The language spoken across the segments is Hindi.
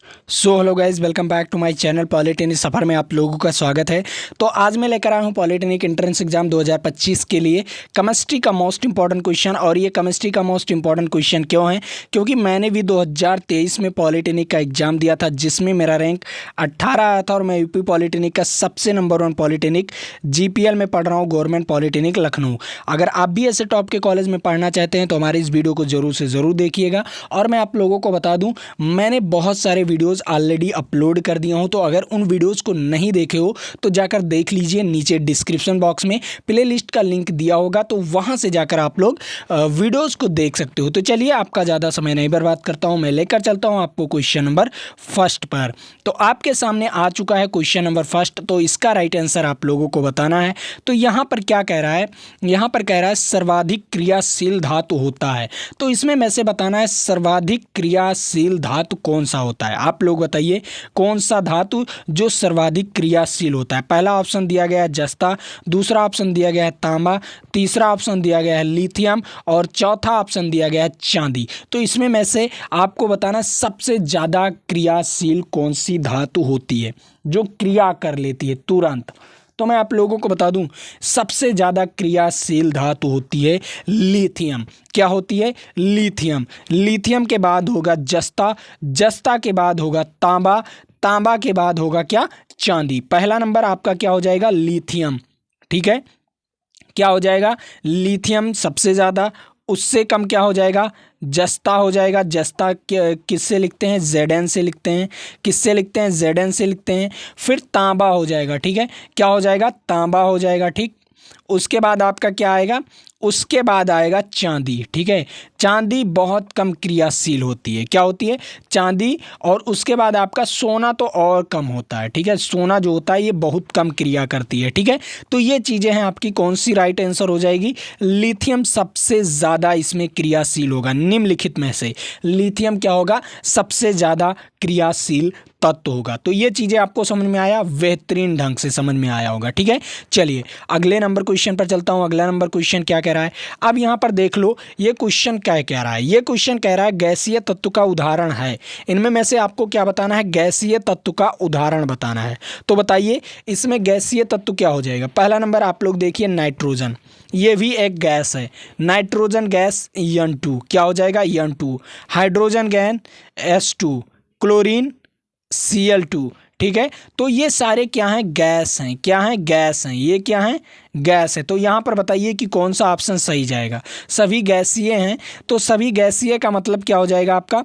Hello guys, welcome back to my channel. Polytechnic सफ़र में आप लोगों का स्वागत है। तो आज मैं लेकर आया हूँ पॉलिटेक्निक एंट्रेंस एग्जाम 2025 के लिए केमिस्ट्री का मोस्ट इंपॉर्टेंट क्वेश्चन। और ये केमिस्ट्री का मोस्ट इंपॉर्टेंट क्वेश्चन क्यों है? क्योंकि मैंने भी 2023 में पॉलिटेक्निक का एग्ज़ाम दिया था, जिसमें मेरा रैंक 18 आया था और मैं यूपी पॉलिटेक्निक का सबसे नंबर 1 पॉलिटेक्निक जीपीएल में पढ़ रहा हूँ, गवर्नमेंट पॉलिटेक्निक लखनऊ। अगर आप भी ऐसे टॉप के कॉलेज में पढ़ना चाहते हैं तो हमारी इस वीडियो को ज़रूर से ज़रूर देखिएगा। और मैं आप लोगों को बता दूँ, मैंने बहुत सारे वीडियोज़ ऑलरेडी अपलोड कर दिया हूं, तो अगर उन वीडियोस को नहीं देखे हो तो जाकर देख लीजिए। नीचे डिस्क्रिप्शन बॉक्स में प्लेलिस्ट का लिंक दिया होगा, तो वहां से जाकर आप लोग वीडियोस को देख सकते हो। तो चलिए, आपका ज़्यादा समय नहीं बर्बाद करता हूं, मैं लेकर चलता हूं आपको क्वेश्चन नंबर फर्स्ट पर। तो आपके सामने आ चुका है क्वेश्चन नंबर फर्स्ट। तो इसका राइट आंसर आप लोगों को बताना है। तो यहाँ पर क्या कह रहा है? यहाँ पर कह रहा है सर्वाधिक क्रियाशील धातु होता है। तो इसमें मैं से बताना है सर्वाधिक क्रियाशील धातु कौन सा होता है। आप लोग बताइए कौन सा धातु जो सर्वाधिक क्रियाशील होता है। पहला ऑप्शन दिया गया है जस्ता, दूसरा ऑप्शन दिया गया है तांबा, तीसरा ऑप्शन दिया गया है लिथियम और चौथा ऑप्शन दिया गया है चांदी। तो इसमें में से आपको बताना सबसे ज़्यादा क्रियाशील कौन सी धातु होती है, जो क्रिया कर लेती है तुरंत। तो मैं आप लोगों को बता दूं, सबसे ज़्यादा क्रियाशील धातु होती है लिथियम। क्या होती है? लिथियम। लिथियम के बाद होगा जस्ता, जस्ता के बाद होगा तांबा, तांबा के बाद होगा क्या? चांदी। पहला नंबर आपका क्या हो जाएगा? लिथियम। ठीक है, क्या हो जाएगा? लिथियम सबसे ज़्यादा। उससे कम क्या हो जाएगा? जस्ता हो जाएगा। जस्ता किससे लिखते हैं? Zn से लिखते हैं। किससे लिखते हैं? Zn से लिखते हैं। फिर तांबा हो जाएगा। ठीक है, क्या हो जाएगा? तांबा हो जाएगा। ठीक, उसके बाद आपका क्या आएगा? उसके बाद आएगा चांदी। ठीक है, चांदी बहुत कम क्रियाशील होती है। क्या होती है? चांदी। और उसके बाद आपका सोना तो और कम होता है। ठीक है, सोना जो होता है ये बहुत कम क्रिया करती है। ठीक है, तो ये चीज़ें हैं आपकी। कौन सी राइट आंसर हो जाएगी? लिथियम सबसे ज़्यादा इसमें क्रियाशील होगा। निम्नलिखित में से लिथियम क्या होगा? सबसे ज़्यादा क्रियाशील तत्व होगा। तो ये चीज़ें आपको समझ में आया, बेहतरीन ढंग से समझ में आया होगा। ठीक है, चलिए अगले नंबर क्वेश्चन पर चलता हूँ। अगला नंबर क्वेश्चन क्या कह रहा है? अब यहाँ पर देख लो, ये क्वेश्चन क्या कह रहा है? ये क्वेश्चन कह रहा है गैसीय तत्व का उदाहरण है। इनमें में से आपको क्या बताना है? गैसीय तत्व का उदाहरण बताना है। तो बताइए इसमें गैसीय तत्व क्या हो जाएगा? पहला नंबर आप लोग देखिए नाइट्रोजन, ये भी एक गैस है। नाइट्रोजन गैस N2 क्या हो जाएगा? N2। Hydrogen gas H2, chlorine Cl2। ठीक है, तो ये सारे क्या हैं? गैस हैं। क्या हैं? गैस हैं। ये क्या हैं? गैस है। तो यहाँ पर बताइए कि कौन सा ऑप्शन सही जाएगा। सभी गैसीय हैं, तो सभी गैसीय का मतलब क्या हो जाएगा आपका?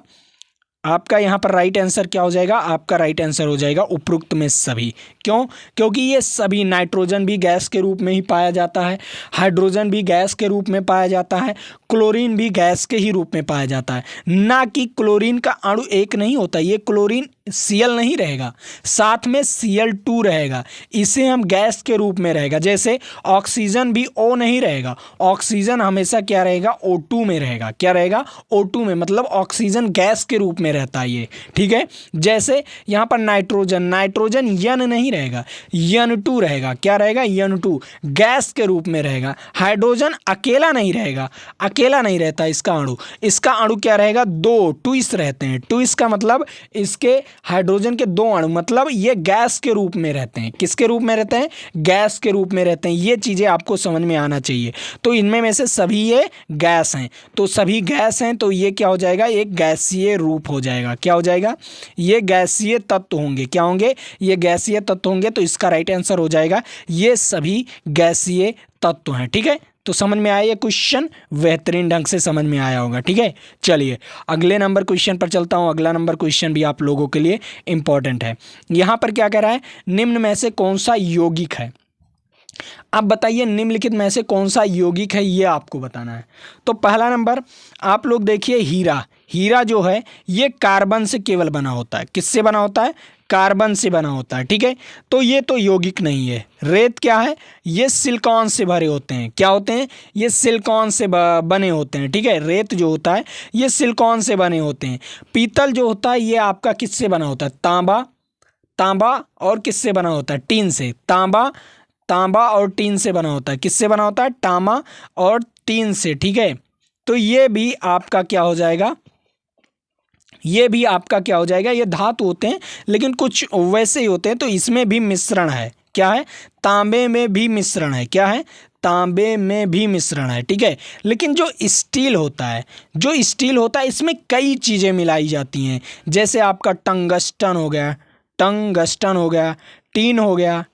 आपका यहाँ पर राइट आंसर क्या हो जाएगा? आपका राइट आंसर हो जाएगा उपरोक्त में सभी। क्यों? क्योंकि ये सभी, नाइट्रोजन भी गैस के रूप में ही पाया जाता है, हाइड्रोजन भी गैस के रूप में पाया जाता है, क्लोरीन भी गैस के ही रूप में पाया जाता है। ना कि क्लोरीन का अणु एक नहीं होता, ये क्लोरीन Cl नहीं रहेगा, साथ में Cl2 रहेगा, इसे हम गैस के रूप में रहेगा। जैसे ऑक्सीजन भी O नहीं रहेगा, ऑक्सीजन हमेशा क्या रहेगा? O2 में रहेगा। क्या रहेगा? O2 में, मतलब ऑक्सीजन गैस के रूप में रहता है ये। ठीक है, जैसे यहाँ पर नाइट्रोजन, नाइट्रोजन N नहीं रहेगा, N2 रहेगा। क्या रहेगा? N2 गैस के रूप में रहेगा। हाइड्रोजन अकेला नहीं रहेगा, अकेला नहीं रहता इसका अणु। इसका अणु क्या रहेगा? दो ट्विस्ट रहते हैं। ट्विस्ट का मतलब इसके हाइड्रोजन के दो अणु, मतलब ये गैस के रूप में रहते हैं। किसके रूप में रहते हैं? गैस के रूप में रहते हैं। ये चीज़ें आपको समझ में आना चाहिए। तो इनमें में से सभी ये गैस हैं, तो सभी गैस हैं, तो ये क्या हो जाएगा? एक गैसीय रूप हो जाएगा। क्या हो जाएगा? ये गैसीय तत्व होंगे। क्या होंगे? ये गैसीय तत्व होंगे। तो इसका राइट आंसर हो जाएगा ये सभी गैसीय तत्व हैं। ठीक है, तो समझ में आया ये क्वेश्चन? बेहतरीन ढंग से समझ में आया होगा। ठीक है, चलिए अगले नंबर क्वेश्चन पर चलता हूँ। अगला नंबर क्वेश्चन भी आप लोगों के लिए इंपॉर्टेंट है। यहाँ पर क्या कह रहा है? निम्न में से कौन सा यौगिक है? अब बताइए निम्नलिखित में से कौन सा यौगिक है, ये आपको बताना है। तो पहला नंबर आप लोग देखिए हीरा। हीरा जो है ये कार्बन से केवल बना होता है। किससे बना होता है? कार्बन से बना होता है। ठीक है, तो ये तो यौगिक नहीं है। रेत क्या है? ये सिलिकॉन से भरे होते हैं। क्या होते हैं? ये सिलिकॉन से बने होते हैं। ठीक है, रेत जो होता है ये सिलिकॉन से बने होते हैं। पीतल जो होता है ये आपका किससे बना होता है? तांबा। तांबा और किससे बना होता है? टीन से। तांबा, तांबा और टीन से बना होता है। किससे बना होता है? तांबा और टीन से। ठीक है, तो ये भी आपका क्या हो जाएगा? ये भी आपका क्या हो जाएगा, ये धातु होते हैं लेकिन कुछ वैसे ही होते हैं, तो इसमें भी मिश्रण है। क्या है, तांबे में भी मिश्रण है। क्या है, तांबे में भी मिश्रण है, ठीक है। लेकिन जो स्टील होता है, जो स्टील होता है इसमें कई चीज़ें मिलाई जाती हैं, जैसे आपका टंगस्टन हो गया, टंगस्टन हो गया, टीन हो गया,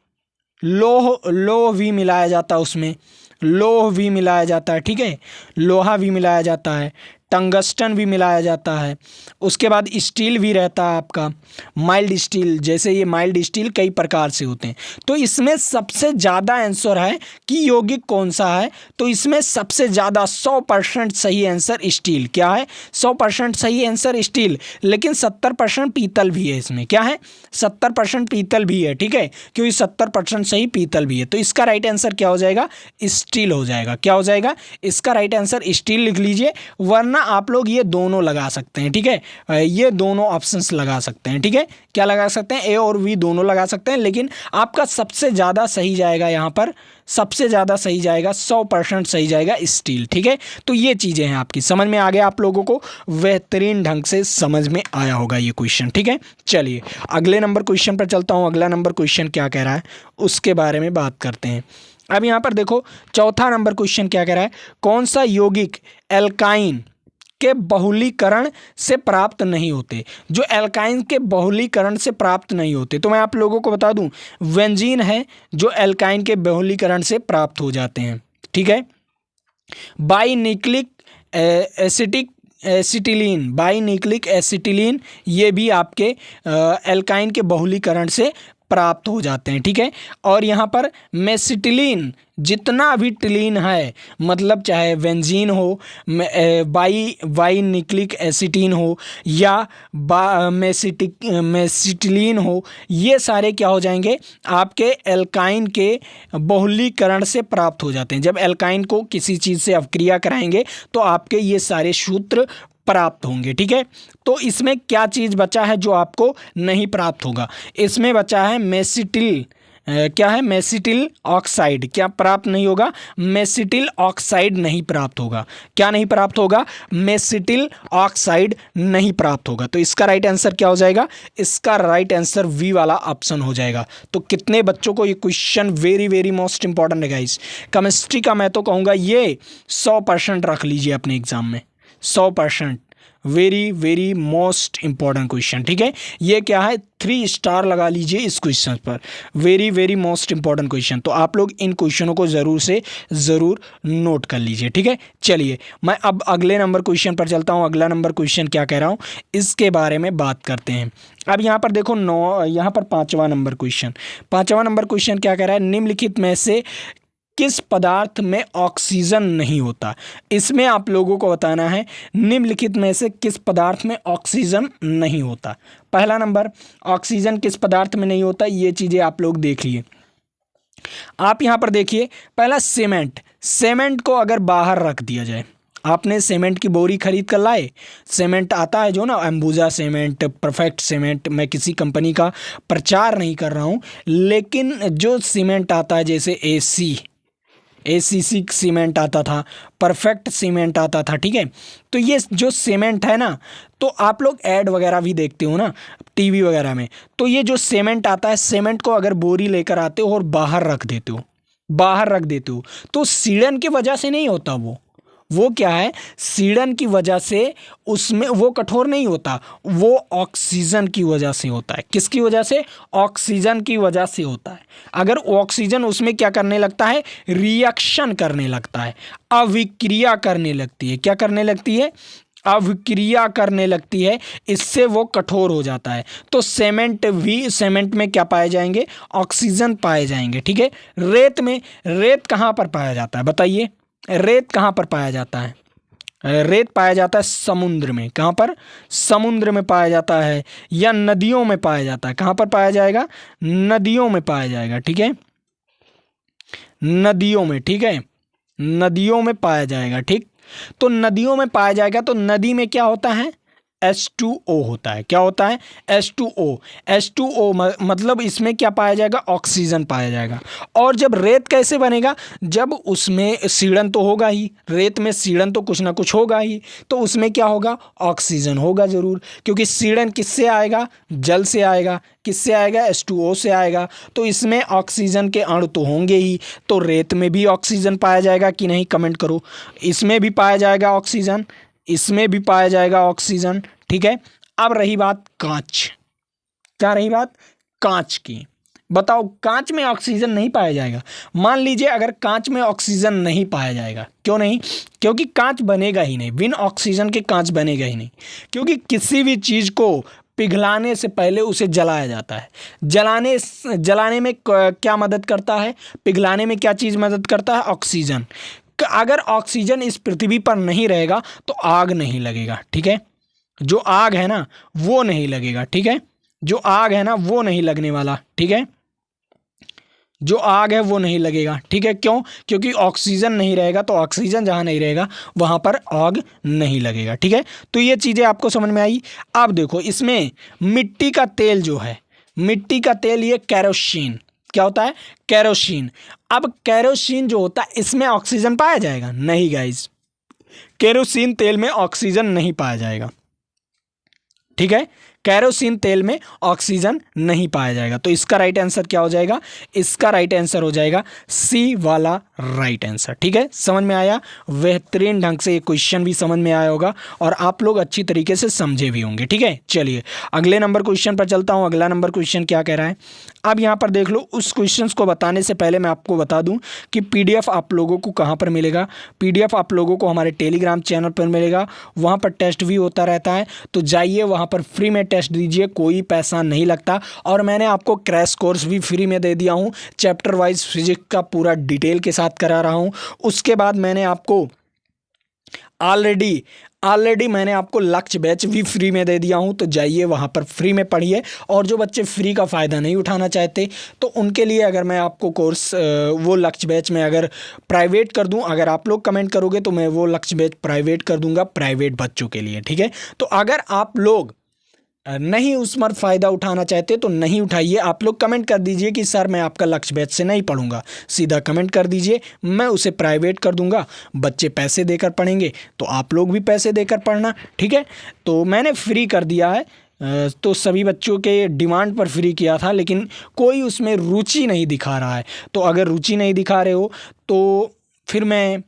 लोह, लोह भी मिलाया जाता है उसमें, लोह भी मिलाया जाता है, ठीक है, लोहा भी मिलाया जाता है, टंगस्टन भी मिलाया जाता है। उसके बाद स्टील भी रहता है आपका, माइल्ड स्टील, जैसे ये माइल्ड स्टील कई प्रकार से होते हैं। तो इसमें सबसे ज़्यादा आंसर है कि यौगिक कौन सा है, तो इसमें सबसे ज़्यादा 100% सही आंसर स्टील। क्या है, 100% सही आंसर स्टील, लेकिन 70% पीतल भी है इसमें। क्या है, 70% पीतल भी है, ठीक है, क्योंकि 70% सही पीतल भी है। तो इसका राइट आंसर क्या हो जाएगा, स्टील हो जाएगा। क्या हो जाएगा, इसका राइट आंसर स्टील लिख लीजिए, वरना आप लोग ये दोनों लगा सकते हैं, ठीक है, ये दोनों ऑप्शंस लगा सकते हैं, ठीक है। क्या लगा सकते हैं, ए और बी दोनों लगा सकते हैं, लेकिन आपका सबसे ज़्यादा सही जाएगा यहाँ पर, सबसे ज़्यादा सही जाएगा, 100% सही जाएगा स्टील, ठीक है। तो ये चीज़ें हैं आपकी, समझ में आ गया आप लोगों को, बेहतरीन ढंग से समझ में आया होगा ये क्वेश्चन, ठीक है। चलिए अगले नंबर क्वेश्चन पर चलता हूँ। अगला नंबर क्वेश्चन क्या कह रहा है उसके बारे में बात करते हैं। अब यहाँ पर देखो चौथा नंबर क्वेश्चन क्या कह रहा है, कौन सा यौगिक एल्काइन के बहुलीकरण से प्राप्त नहीं होते, जो एल्काइन के बहुलीकरण से प्राप्त नहीं होते। तो मैं आप लोगों को बता दूं, बेंजीन है जो एल्काइन के बहुलीकरण से प्राप्त हो जाते हैं, ठीक है। बाइन्यूक्लिक एसिटिक एसिटिलीन, बाइन्यूक्लिक एसिटिलीन, ये भी आपके एल्काइन के बहुलीकरण से प्राप्त हो जाते हैं, ठीक है। और यहाँ पर मेसिटिलीन, जितना भी टिलीन है, मतलब चाहे बेंजीन हो, बाइन्यूक्लिक एसिटीन हो या मेसिटिलीन हो, ये सारे क्या हो जाएंगे, आपके एल्काइन के बहुलीकरण से प्राप्त हो जाते हैं। जब एल्काइन को किसी चीज़ से अपक्रिया कराएंगे तो आपके ये सारे सूत्र प्राप्त होंगे, ठीक है। तो इसमें क्या चीज़ बचा है जो आपको नहीं प्राप्त होगा, इसमें बचा है मेसिटिल, क्या है, मेसिटिल ऑक्साइड। क्या प्राप्त नहीं होगा, मेसिटिल ऑक्साइड नहीं प्राप्त होगा। क्या नहीं प्राप्त होगा, मेसिटिल ऑक्साइड नहीं प्राप्त होगा। तो इसका राइट आंसर क्या हो जाएगा, इसका राइट आंसर वी वाला ऑप्शन हो जाएगा। तो कितने बच्चों को ये question very very most important है गाइस। केमिस्ट्री का मैं तो कहूँगा ये 100% रख लीजिए अपने एग्जाम में, 100%, very very most important question, ठीक है। ये क्या है, 3 स्टार लगा लीजिए इस क्वेश्चन पर, very very most important question. तो आप लोग इन क्वेश्चनों को ज़रूर से ज़रूर नोट कर लीजिए, ठीक है। चलिए मैं अब अगले नंबर क्वेश्चन पर चलता हूँ। अगला नंबर क्वेश्चन क्या कह रहा हूँ इसके बारे में बात करते हैं। अब यहाँ पर देखो यहाँ पर पाँचवा नंबर क्वेश्चन क्या कह रहा है, निम्नलिखित में से किस पदार्थ में ऑक्सीजन नहीं होता। इसमें आप लोगों को बताना है निम्नलिखित में से किस पदार्थ में ऑक्सीजन नहीं होता। पहला नंबर, ऑक्सीजन किस पदार्थ में नहीं होता, ये चीज़ें आप लोग देख लिए। आप यहाँ पर देखिए, पहला सीमेंट, सीमेंट को अगर बाहर रख दिया जाए, आपने सीमेंट की बोरी खरीद कर लाए, सीमेंट आता है जो ना, अंबुजा सीमेंट, परफेक्ट सीमेंट, मैं किसी कंपनी का प्रचार नहीं कर रहा हूँ, लेकिन जो सीमेंट आता है जैसे ACC सीमेंट आता था, परफेक्ट सीमेंट आता था, ठीक है। तो ये जो सीमेंट है ना, तो आप लोग ऐड वगैरह भी देखते हो ना टीवी वगैरह में, तो ये जो सीमेंट आता है, सीमेंट को अगर बोरी लेकर आते हो और बाहर रख देते हो तो सीड़न की वजह से नहीं होता, वो क्या है, सीड़न की वजह से उसमें वो कठोर नहीं होता, वो ऑक्सीजन की वजह से होता है। किसकी वजह से, ऑक्सीजन की वजह से होता है। अगर ऑक्सीजन उसमें क्या करने लगता है, रिएक्शन करने लगता है, अभिक्रिया करने लगती है। क्या करने लगती है, अभिक्रिया करने लगती है, इससे वो कठोर हो जाता है। तो सीमेंट में क्या पाए जाएंगे, ऑक्सीजन पाए जाएंगे, ठीक है। रेत कहाँ पर पाया जाता है बताइए, रेत कहाँ पर पाया जाता है, रेत पाया जाता है समुद्र में। कहाँ पर, समुद्र में पाया जाता है, या नदियों में पाया जाता है। कहाँ पर पाया जाएगा, नदियों में पाया जाएगा, ठीक है, नदियों में, ठीक है, नदियों में पाया जाएगा, ठीक। तो नदियों में पाया जाएगा, तो नदी में क्या होता है, H2O होता है। क्या होता है? H2O। H2O मतलब इसमें क्या पाया जाएगा? ऑक्सीजन पाया जाएगा। और जब रेत कैसे बनेगा? जब उसमें सीड़न तो होगा ही, रेत में सीड़न तो कुछ ना कुछ होगा ही, तो उसमें क्या होगा? ऑक्सीजन होगा ज़रूर, क्योंकि सीड़न किससे आएगा? जल से आएगा। किससे आएगा? H2O से आएगा। तो इसमें ऑक्सीजन के अणु तो होंगे ही। तो रेत में भी ऑक्सीजन पाया जाएगा कि नहीं? कमेंट करो। इसमें भी पाया जाएगा ऑक्सीजन, इसमें भी पाया जाएगा ऑक्सीजन। ठीक है। अब रही बात कांच। क्या रही बात? कांच की। बताओ, कांच में ऑक्सीजन नहीं पाया जाएगा। मान लीजिए अगर कांच में ऑक्सीजन नहीं पाया जाएगा, क्यों नहीं? क्योंकि कांच बनेगा ही नहीं, बिन ऑक्सीजन के कांच बनेगा ही नहीं। क्योंकि किसी भी चीज़ को पिघलाने से पहले उसे जलाया जाता है। जलाने में क्या मदद करता है? पिघलाने में क्या चीज़ मदद करता है? ऑक्सीजन। अगर ऑक्सीजन इस पृथ्वी पर नहीं रहेगा तो आग नहीं लगेगा। ठीक है। जो आग है ना वो नहीं लगेगा। ठीक है। जो आग है ना वो नहीं लगने वाला। ठीक है। जो आग है वो नहीं लगेगा। ठीक है। क्यों? क्योंकि ऑक्सीजन नहीं रहेगा, तो ऑक्सीजन जहाँ नहीं रहेगा वहाँ पर आग नहीं लगेगा। ठीक है। तो ये चीज़ें आपको समझ में आई। अब देखो, इसमें मिट्टी का तेल जो है, मिट्टी का तेल, ये कैरोसिन। क्या होता है? कैरोसिन। अब कैरोसिन जो होता है इसमें ऑक्सीजन पाया जाएगा? नहीं गाइस, कैरोसिन तेल में ऑक्सीजन नहीं पाया जाएगा। ठीक है। कैरोसिन तेल में ऑक्सीजन नहीं पाया जाएगा। तो इसका राइट आंसर क्या हो जाएगा? इसका राइट आंसर हो जाएगा सी वाला राइट आंसर। ठीक है। समझ में आया? बेहतरीन ढंग से ये क्वेश्चन भी समझ में आया होगा और आप लोग अच्छी तरीके से समझे भी होंगे। ठीक है। चलिए अगले नंबर क्वेश्चन पर चलता हूँ। अगला नंबर क्वेश्चन क्या कह रहा है? अब यहाँ पर देख लो। उस क्वेश्चन को बताने से पहले मैं आपको बता दूँ कि PDF आप लोगों को कहाँ पर मिलेगा। PDF आप लोगों को हमारे टेलीग्राम चैनल पर मिलेगा। वहाँ पर टेस्ट भी होता रहता है, तो जाइए वहाँ पर फ्री में टेस्ट दीजिए, कोई पैसा नहीं लगता। और मैंने आपको क्रैश कोर्स भी फ्री में दे दिया हूँ, चैप्टर वाइज फिजिक्स का पूरा डिटेल के साथ करा रहा हूँ। उसके बाद मैंने आपको ऑलरेडी मैंने आपको लक्ष्य बैच भी फ्री में दे दिया हूं, तो जाइए वहां पर फ्री में पढ़िए। और जो बच्चे फ्री का फ़ायदा नहीं उठाना चाहते तो उनके लिए अगर मैं आपको कोर्स वो लक्ष्य बैच में अगर प्राइवेट कर दूं, अगर आप लोग कमेंट करोगे तो मैं वो लक्ष्य बैच प्राइवेट कर दूंगा, प्राइवेट बच्चों के लिए। ठीक है। तो अगर आप लोग नहीं उसमें फ़ायदा उठाना चाहते तो नहीं उठाइए। आप लोग कमेंट कर दीजिए कि सर मैं आपका लक्ष्य बैच से नहीं पढ़ूंगा, सीधा कमेंट कर दीजिए, मैं उसे प्राइवेट कर दूंगा। बच्चे पैसे देकर पढ़ेंगे तो आप लोग भी पैसे देकर पढ़ना। ठीक है। तो मैंने फ्री कर दिया है, तो सभी बच्चों के डिमांड पर फ्री किया था, लेकिन कोई उसमें रुचि नहीं दिखा रहा है। तो अगर रुचि नहीं दिखा रहे हो तो फिर मैं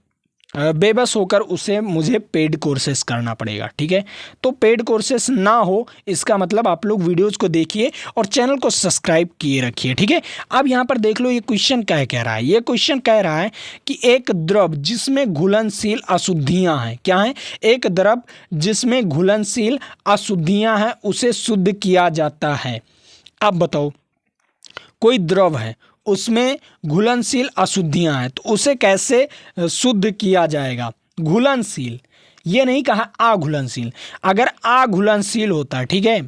बेबस होकर उसे मुझे पेड कोर्सेस करना पड़ेगा। ठीक है। तो पेड कोर्सेस ना हो इसका मतलब आप लोग वीडियोज़ को देखिए और चैनल को सब्सक्राइब किए रखिए। ठीक है। अब यहाँ पर देख लो ये क्वेश्चन क्या कह रहा है। ये क्वेश्चन कह रहा है कि एक द्रव जिसमें घुलनशील अशुद्धियाँ हैं, क्या है? एक द्रव जिसमें घुलनशील अशुद्धियाँ हैं उसे शुद्ध किया जाता है। अब बताओ, कोई द्रव है उसमें घुलनशील अशुद्धियां हैं तो उसे कैसे शुद्ध किया जाएगा? घुलनशील, ये नहीं कहा अघुलनशील। अगर अघुलनशील होता, ठीक है,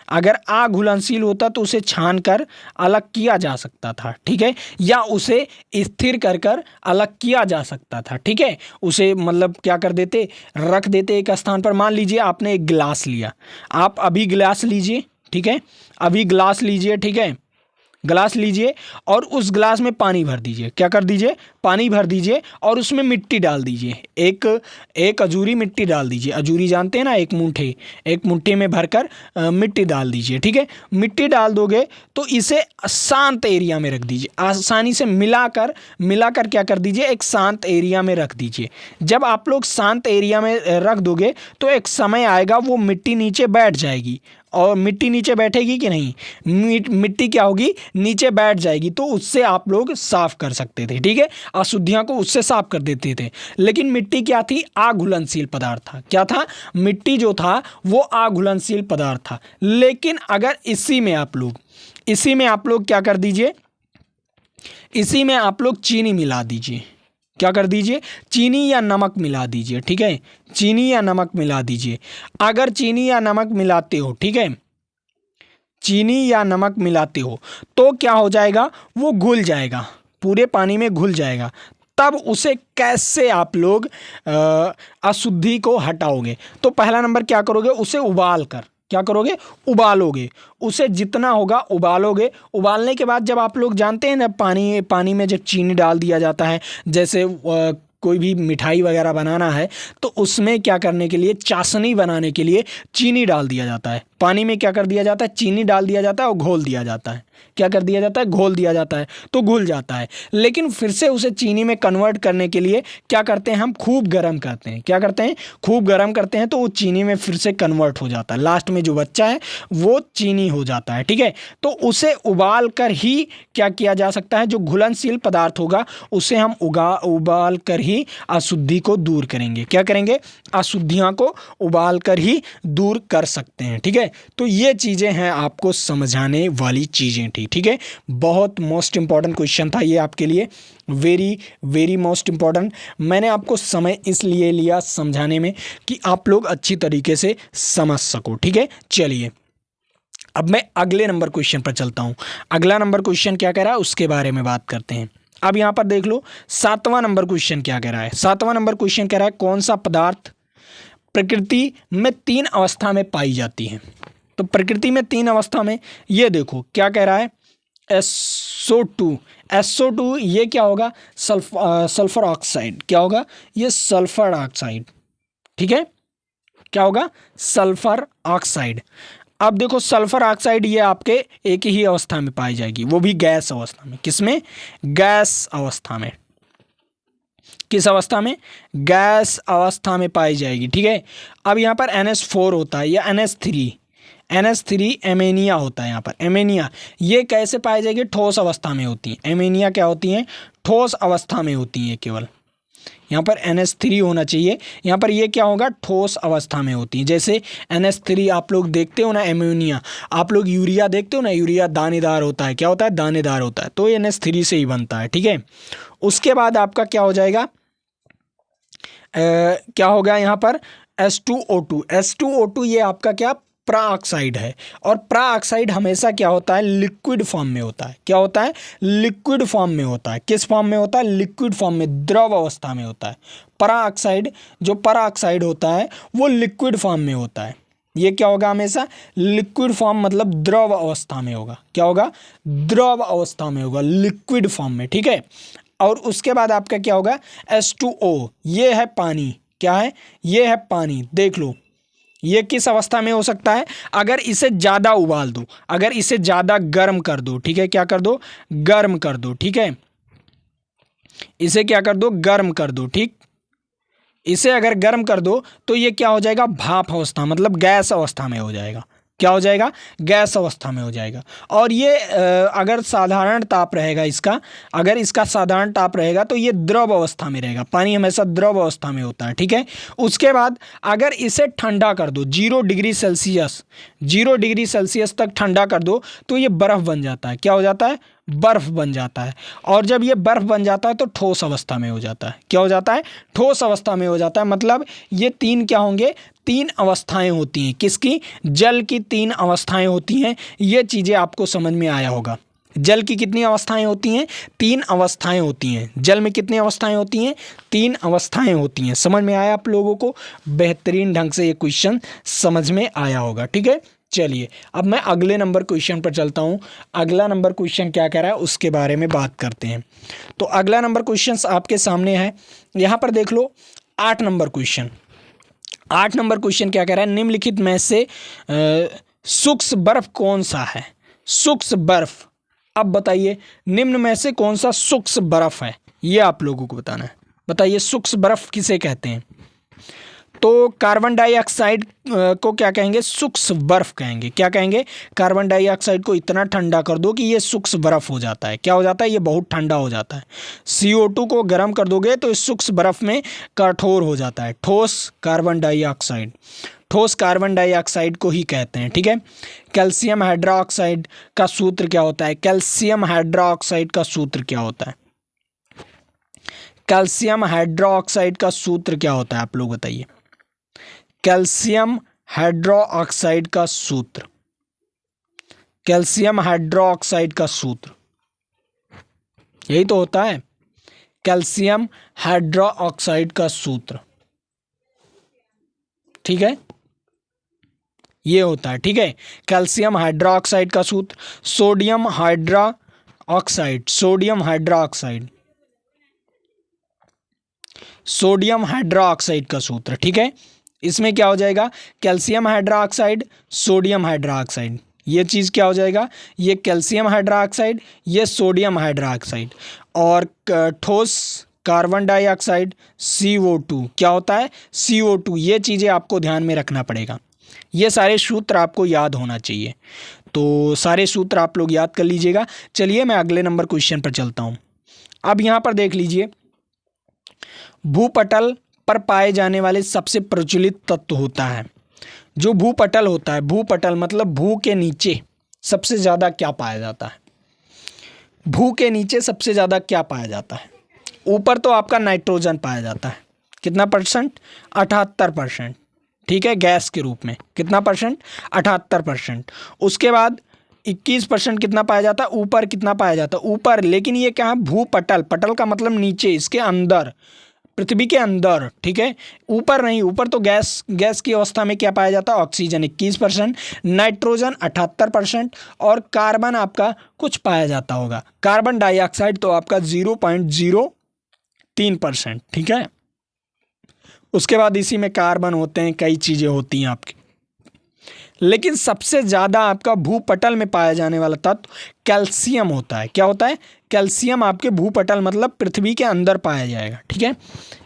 अगर अघुलनशील होता तो उसे छान कर अलग किया जा सकता था। ठीक है। या उसे स्थिर कर कर अलग किया जा सकता था। ठीक है। उसे मतलब क्या कर देते? रख देते एक स्थान पर। मान लीजिए आपने एक गिलास लिया, आप अभी गिलास लीजिए। ठीक है। अभी गिलास लीजिए। ठीक है। गिलास लीजिए और उस गिलास में पानी भर दीजिए। क्या कर दीजिए? पानी भर दीजिए और उसमें मिट्टी डाल दीजिए। एक अजूरी मिट्टी डाल दीजिए। अजूरी जानते हैं ना, एक मुट्ठी में भरकर मिट्टी डाल दीजिए। ठीक है। मिट्टी डाल दोगे तो इसे शांत एरिया में रख दीजिए। आसानी से मिलाकर क्या कर दीजिए? एक शांत एरिया में रख दीजिए। जब आप लोग शांत एरिया में रख दोगे तो एक समय आएगा वो मिट्टी नीचे बैठ जाएगी। और मिट्टी नीचे बैठेगी कि नहीं? मिट्टी क्या होगी? नीचे बैठ जाएगी। तो उससे आप लोग साफ कर सकते थे। ठीक है। अशुद्धियां को उससे साफ कर देते थे। लेकिन मिट्टी क्या थी? अघुलनशील पदार्थ था। क्या था? मिट्टी जो था वो अघुलनशील पदार्थ था। लेकिन अगर इसी में आप लोग क्या कर दीजिए? इसी में आप लोग चीनी मिला दीजिए। क्या कर दीजिए? चीनी या नमक मिला दीजिए। ठीक है। चीनी या नमक मिला दीजिए। अगर चीनी या नमक मिलाते हो, ठीक है, चीनी या नमक मिलाते हो तो क्या हो जाएगा? वो घुल जाएगा, पूरे पानी में घुल जाएगा। तब उसे कैसे आप लोग अशुद्धि को हटाओगे। तो पहला नंबर क्या करोगे, उसे उबाल कर, क्या करोगे, उबालोगे, उसे जितना होगा उबालोगे। उबालने के बाद जब आप लोग जानते हैं ना, पानी में जब चीनी डाल दिया जाता है, जैसे कोई भी मिठाई वगैरह बनाना है तो उसमें क्या करने के लिए, चाशनी बनाने के लिए चीनी डाल दिया जाता है। पानी में क्या कर दिया जाता है, चीनी डाल दिया जाता है और घोल दिया जाता है। क्या कर दिया जाता है, घोल दिया जाता है, तो घुल जाता है। लेकिन फिर से उसे चीनी में कन्वर्ट करने के लिए क्या करते हैं, हम खूब गर्म करते हैं। क्या करते हैं, खूब गर्म करते हैं, तो वो चीनी में फिर से कन्वर्ट हो जाता है। लास्ट में जो बच्चा है वो चीनी हो जाता है। ठीक है, तो उसे उबाल कर ही क्या किया जा सकता है, जो घुलनशील पदार्थ होगा उसे हम उबाल कर ही अशुद्धि को दूर करेंगे। क्या करेंगे, अशुद्धियाँ को उबाल कर ही दूर कर सकते हैं। ठीक है, तो ये चीज़ें हैं आपको समझाने वाली चीज़ें थी। ठीक है, बहुत मोस्ट इंपॉर्टेंट क्वेश्चन था ये आपके लिए, वेरी वेरी मोस्ट इंपॉर्टेंट। मैंने आपको समय इसलिए लिया समझाने में कि आप लोग अच्छी तरीके से समझ सको। ठीक है, चलिए अब मैं अगले नंबर क्वेश्चन पर चलता हूँ। अगला नंबर क्वेश्चन क्या कह रहा है उसके बारे में बात करते हैं। अब यहाँ पर देख लो 7वां नंबर क्वेश्चन क्या कह रहा है। 7वां नंबर क्वेश्चन कह रहा है कौन सा पदार्थ प्रकृति में 3 अवस्था में पाई जाती है। तो प्रकृति में 3 अवस्था में, ये देखो क्या कह रहा है, SO2। SO2 ये क्या होगा, सल्फर ऑक्साइड। क्या होगा, ये सल्फर ऑक्साइड। ठीक है, क्या होगा, सल्फर ऑक्साइड। अब देखो सल्फर ऑक्साइड ये आपके एक ही अवस्था में पाई जाएगी, वो भी गैस अवस्था में। किसमें, गैस अवस्था में। किस अवस्था में, गैस अवस्था में पाई जाएगी। ठीक है, अब यहाँ पर NH4 होता है या NH3 एमेनिया होता है। यहाँ पर एमेनिया ये कैसे पाई जाएगी, ठोस अवस्था में होती है। एमेनिया क्या होती हैं, ठोस अवस्था में होती हैं केवल। यहाँ पर NH3 होना चाहिए, यहाँ पर ये क्या होगा, ठोस अवस्था में होती है। जैसे NH3 आप लोग देखते हो ना, एमोनिया, आप लोग यूरिया देखते हो ना, यूरिया दानेदार होता है। क्या होता है, दानेदार होता है, तो ये NH3 से ही बनता है। ठीक है, उसके बाद आपका क्या हो जाएगा, क्या होगा यहाँ पर H2O2 ये आपका क्या, प्राऑक्साइड है। और प्राऑक्साइड हमेशा क्या होता है, लिक्विड फॉर्म में होता है। क्या होता है, लिक्विड फॉर्म में होता है। किस फॉर्म में होता है, लिक्विड फॉर्म में, द्रव अवस्था में होता है। प्राऑक्साइड, जो प्राऑक्साइड होता है वो लिक्विड फॉर्म में होता है। ये क्या होगा, हमेशा लिक्विड फॉर्म, मतलब द्रव अवस्था में होगा। क्या होगा, द्रव अवस्था में होगा, लिक्विड फॉर्म में। ठीक है, और उसके बाद आपका क्या होगा, H2O ये है पानी। क्या है, ये है पानी। देख लो ये किस अवस्था में हो सकता है, अगर इसे ज़्यादा उबाल दो, अगर इसे ज़्यादा गर्म कर दो। ठीक है, क्या कर दो, गर्म कर दो। ठीक है, इसे क्या कर दो, गर्म कर दो। ठीक, इसे अगर गर्म कर दो तो ये क्या हो जाएगा, भाप अवस्था, मतलब गैस अवस्था में हो जाएगा। क्या हो जाएगा, गैस अवस्था में हो जाएगा। और ये अगर साधारण ताप रहेगा इसका, अगर इसका साधारण ताप रहेगा तो ये द्रव अवस्था में रहेगा। पानी हमेशा द्रव अवस्था में होता है। ठीक है, उसके बाद अगर इसे ठंडा कर दो 0 डिग्री सेल्सियस तक ठंडा कर दो तो ये बर्फ़ बन जाता है। क्या हो जाता है, बर्फ़ बन जाता है। और जब ये बर्फ़ बन जाता है तो ठोस अवस्था में हो जाता है। क्या हो जाता है, ठोस अवस्था में हो जाता है। मतलब ये 3 क्या होंगे, 3 अवस्थाएं होती हैं। किसकी, जल की 3 अवस्थाएं होती हैं। ये चीज़ें आपको समझ में आया होगा। जल की कितनी अवस्थाएं होती हैं, 3 अवस्थाएं होती हैं। जल में कितनी अवस्थाएं होती हैं, 3 अवस्थाएं होती हैं। समझ में आया आप लोगों को, बेहतरीन ढंग से ये क्वेश्चन समझ में आया होगा। ठीक है, चलिए अब मैं अगले नंबर क्वेश्चन पर चलता हूँ। अगला नंबर क्वेश्चन क्या कह रहा है उसके बारे में बात करते हैं। तो अगला नंबर क्वेश्चन आपके सामने है, यहाँ पर देख लो 8 नंबर क्वेश्चन। 8 नंबर क्वेश्चन क्या कह रहा है, निम्नलिखित में से सूक्ष्म बर्फ कौन सा है। सूक्ष्म बर्फ, अब बताइए निम्न में से कौन सा सूक्ष्म बर्फ है, ये आप लोगों को बताना है। बताइए सूक्ष्म बर्फ किसे कहते हैं। तो कार्बन डाइऑक्साइड को क्या कहेंगे, सूक्ष्म बर्फ कहेंगे। क्या कहेंगे, कार्बन डाइऑक्साइड को इतना ठंडा कर दो कि ये सूक्ष्म बर्फ हो जाता है। क्या हो जाता है, ये बहुत ठंडा हो जाता है। CO2 को गर्म कर दोगे तो इस सूक्ष्म बर्फ में कठोर हो जाता है। ठोस कार्बन डाइऑक्साइड, ठोस कार्बन डाइऑक्साइड को ही कहते हैं। ठीक है, कैल्शियम हाइड्रोक्साइड का सूत्र क्या होता है, कैल्शियम हाइड्रोक्साइड का सूत्र क्या होता है, कैल्शियम हाइड्रोक्साइड का सूत्र क्या होता है, आप लोग बताइए। कैल्शियम हाइड्रोक्साइड का सूत्र, कैल्शियम हाइड्रोक्साइड का सूत्र यही तो होता है, कैल्शियम हाइड्रोक्साइड का सूत्र, ठीक है, ये होता है, ठीक है, कैल्शियम हाइड्रोक्साइड का सूत्र, sodium hydroxide, sodium hydroxide, sodium hydroxide का सूत्र, ठीक है। इसमें क्या हो जाएगा, कैल्शियम हाइड्रोक्साइड, सोडियम हाइड्रोक्साइड, ये चीज़ क्या हो जाएगा, ये कैल्शियम हाइड्रोक्साइड, ये सोडियम हाइड्रोक्साइड, और ठोस कार्बन डाइऑक्साइड CO2 क्या होता है, CO2, ये चीज़ें आपको ध्यान में रखना पड़ेगा। ये सारे सूत्र आपको याद होना चाहिए, तो सारे सूत्र आप लोग याद कर लीजिएगा। चलिए मैं अगले नंबर क्वेश्चन पर चलता हूँ। अब यहाँ पर देख लीजिए, भूपटल पर पाए जाने वाले सबसे प्रचलित तत्व होता है, जो भूपटल होता है, भूपटल मतलब भू के नीचे सबसे ज़्यादा क्या पाया जाता है, भू के नीचे सबसे ज़्यादा क्या पाया जाता है। ऊपर तो आपका नाइट्रोजन पाया जाता है, कितना परसेंट, 78%, ठीक है, गैस के रूप में कितना परसेंट, 78%। उसके बाद 21% कितना पाया जाता है, ऊपर कितना पाया जाता है, ऊपर, लेकिन ये क्या है, भूपटल, पटल का मतलब नीचे, इसके अंदर, पृथ्वी के अंदर, ठीक है, ऊपर नहीं, ऊपर तो गैस की अवस्था में क्या पाया जाता है, ऑक्सीजन 21%, नाइट्रोजन 78%, और कार्बन आपका कुछ पाया जाता होगा, कार्बन डाइऑक्साइड तो आपका 0.03%, ठीक है। उसके बाद इसी में कार्बन होते हैं, कई चीज़ें होती हैं आपकी, लेकिन सबसे ज़्यादा आपका भूपटल में पाया जाने वाला तत्व कैल्शियम होता है। क्या होता है, कैल्शियम आपके भूपटल मतलब पृथ्वी के अंदर पाया जाएगा, ठीक है,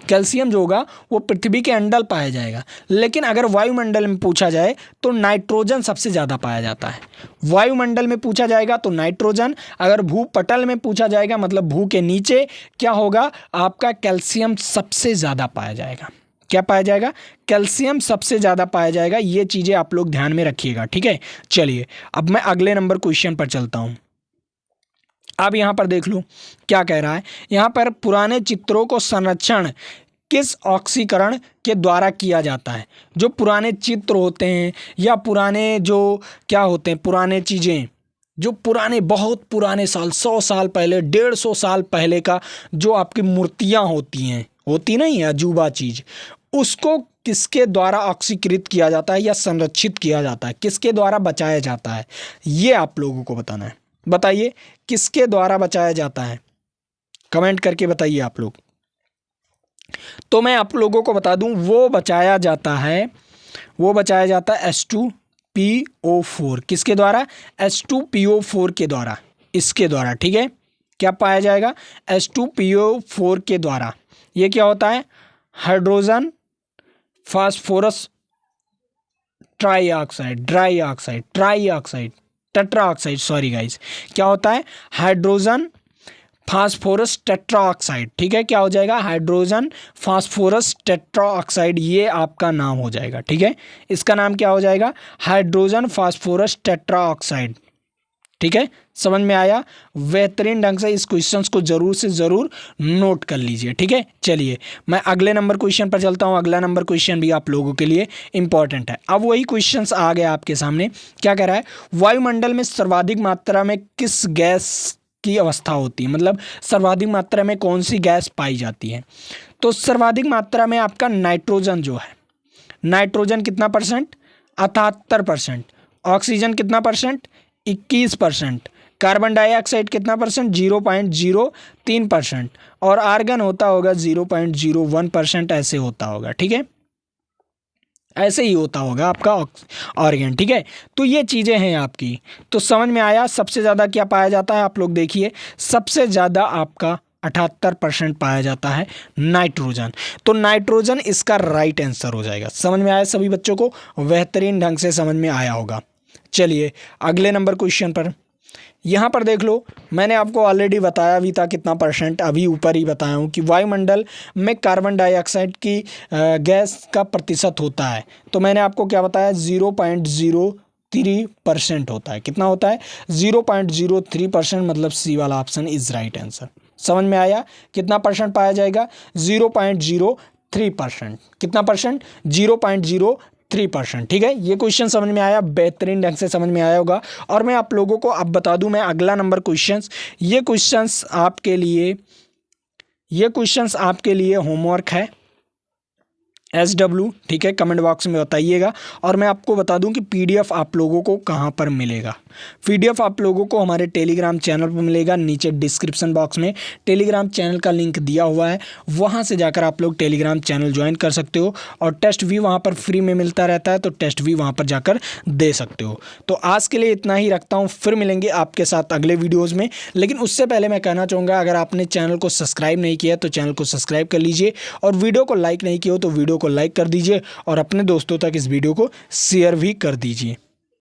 कैल्शियम जो होगा वो पृथ्वी के अंदर पाया जाएगा। लेकिन अगर वायुमंडल में पूछा जाए तो नाइट्रोजन सबसे ज़्यादा पाया जाता है। वायुमंडल में पूछा जाएगा तो नाइट्रोजन, अगर भूपटल में पूछा जाएगा मतलब भू के नीचे क्या होगा, आपका कैल्शियम सबसे ज़्यादा पाया जाएगा। क्या पाया जाएगा, कैल्शियम सबसे ज़्यादा पाया जाएगा। ये चीज़ें आप लोग ध्यान में रखिएगा, ठीक है। चलिए अब मैं अगले नंबर क्वेश्चन पर चलता हूँ। अब यहाँ पर देख लो क्या कह रहा है, यहाँ पर पुराने चित्रों को संरक्षण किस ऑक्सीकरण के द्वारा किया जाता है। जो पुराने चित्र होते हैं या पुराने जो क्या होते हैं, पुराने चीज़ें, जो पुराने बहुत पुराने साल, 100 साल पहले, 150 साल पहले का जो आपकी मूर्तियाँ होती हैं, होती नहीं है अजूबा चीज़, उसको किसके द्वारा ऑक्सीकृत किया जाता है या संरक्षित किया जाता है, किसके द्वारा बचाया जाता है, ये आप लोगों को बताना है। बताइए किसके द्वारा बचाया जाता है, कमेंट करके बताइए आप लोग। तो मैं आप लोगों को बता दूं, वो बचाया जाता है H2PO4, किसके द्वारा, H2PO4 के द्वारा, इसके द्वारा, ठीक है। क्या पाया जाएगा, H2PO4 के द्वारा। ये क्या होता है, hydrogen phosphorus tetroxide, sorry guys, क्या होता है, हाइड्रोजन फास्फोरस टेट्राऑक्साइड, ठीक है। क्या हो जाएगा, हाइड्रोजन फास्फोरस टेट्राऑक्साइड, ये आपका नाम हो जाएगा, ठीक है। इसका नाम क्या हो जाएगा, हाइड्रोजन फास्फोरस टेट्राऑक्साइड, ठीक है। समझ में आया, बेहतरीन ढंग से इस क्वेश्चन को जरूर से ज़रूर नोट कर लीजिए, ठीक है। चलिए मैं अगले नंबर क्वेश्चन पर चलता हूँ। अगला नंबर क्वेश्चन भी आप लोगों के लिए इंपॉर्टेंट है। अब वही क्वेश्चंस आ गए आपके सामने। क्या कह रहा है, वायुमंडल में सर्वाधिक मात्रा में किस गैस की अवस्था होती है, मतलब सर्वाधिक मात्रा में कौन सी गैस पाई जाती है। तो सर्वाधिक मात्रा में आपका नाइट्रोजन जो है, नाइट्रोजन कितना परसेंट, 78%, ऑक्सीजन कितना परसेंट, 21%, कार्बन डाइऑक्साइड कितना परसेंट, 0.03%, और आर्गन होता होगा 0.01%, ऐसे होता होगा, ठीक है, ऐसे ही होता होगा आपका ऑर्गन, ठीक है। तो ये चीज़ें हैं आपकी, तो समझ में आया। सबसे ज़्यादा क्या पाया जाता है, आप लोग देखिए, सबसे ज़्यादा आपका 78% पाया जाता है नाइट्रोजन। तो नाइट्रोजन इसका राइट आंसर हो जाएगा। समझ में आया सभी बच्चों को, बेहतरीन ढंग से समझ में आया होगा। चलिए अगले नंबर क्वेश्चन पर, यहाँ पर देख लो, मैंने आपको ऑलरेडी बताया भी था कितना परसेंट, अभी ऊपर ही बताया हूँ कि वायुमंडल में कार्बन डाइऑक्साइड की गैस का प्रतिशत होता है। तो मैंने आपको क्या बताया, 0.03% होता है। कितना होता है, 0.03%, मतलब सी वाला ऑप्शन इज राइट आंसर। समझ में आया, कितना परसेंट पाया जाएगा, 0.03%। कितना परसेंट, 0.03%, ठीक है। ये क्वेश्चन समझ में आया, बेहतरीन ढंग से समझ में आया होगा। और मैं आप लोगों को अब बता दूं, मैं अगला नंबर क्वेश्चंस, ये क्वेश्चंस आपके लिए ये क्वेश्चंस आपके लिए होमवर्क है SW, ठीक है, कमेंट बॉक्स में बताइएगा। और मैं आपको बता दूं कि PDF आप लोगों को कहां पर मिलेगा। PDF आप लोगों को हमारे टेलीग्राम चैनल पर मिलेगा, नीचे डिस्क्रिप्शन बॉक्स में टेलीग्राम चैनल का लिंक दिया हुआ है, वहां से जाकर आप लोग टेलीग्राम चैनल ज्वाइन कर सकते हो। और टेस्ट भी वहां पर फ्री में मिलता रहता है, तो टेस्ट भी वहां पर जाकर दे सकते हो। तो आज के लिए इतना ही रखता हूँ, फिर मिलेंगे आपके साथ अगले वीडियोज़ में। लेकिन उससे पहले मैं कहना चाहूँगा, अगर आपने चैनल को सब्सक्राइब नहीं किया तो चैनल को सब्सक्राइब कर लीजिए, और वीडियो को लाइक नहीं किया हो तो वीडियो को लाइक कर दीजिए, और अपने दोस्तों तक इस वीडियो को शेयर भी कर दीजिए।